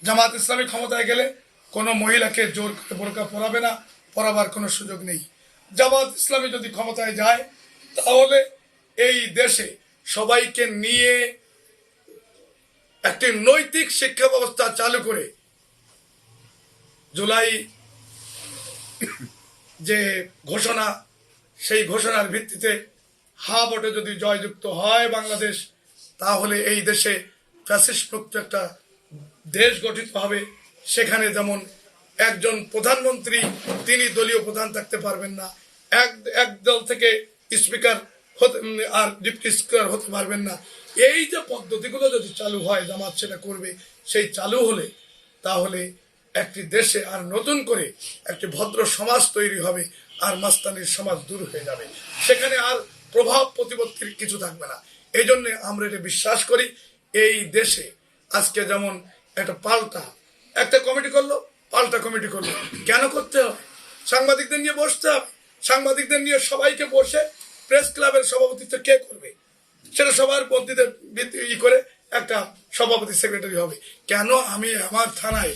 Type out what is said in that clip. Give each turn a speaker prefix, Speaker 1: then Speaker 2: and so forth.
Speaker 1: জামাত ইসলামী ক্ষমতায় গেলে কোনো মহিলাকে জোর করে বোরকা পরাবে না, পরাবার কোনো সুযোগ নেই। জামাত ইসলামী যদি ক্ষমতায় যায় তাহলে এই দেশে সবাইকে নিয়ে একটি নৈতিক শিক্ষা ব্যবস্থা চালু করে জুলাই যে ঘোষণা, সেই ঘোষণার ভিত্তিতে হা ভোটে যদি জয়যুক্ত হয় বাংলাদেশ, তাহলে এই দেশে ফ্যাসিস্ট মুক্ত একটা দেশ গঠিত হবে। সেখানে যেমন একজন প্রধানমন্ত্রী তিনি দলীয় প্রধান থাকতে পারবেন না, এক দল থেকে স্পিকার আর ডিপটি স্পিকার হতে পারবেন না। এই যে পদ্ধতিগুলো যদি চালু হয়, জামাত সেটা করবে, সেই চালু হলে তাহলে একটি দেশে আর নতুন করে একটি ভদ্র সমাজ তৈরি হবে, আর মাস্তানির সমাজ দূর হয়ে যাবে, সেখানে আর প্রভাব প্রতিপত্তির কিছু থাকবে না। এই জন্য আমরা এটা বিশ্বাস করি, এই দেশে আজকে যেমন একটা কমিটি করলো, পাল্টা কমিটি করলো, কেন করতে হবে? সাংবাদিকদের নিয়ে বসতে হবে, সাংবাদিকদের নিয়ে সবাইকে বসে প্রেস ক্লাবের সভাপতিত্ব কে করবে? সেটা সবার পদ্ধতিতে করে একটা সভাপতি সেক্রেটারি হবে। কেন আমি আমার থানায়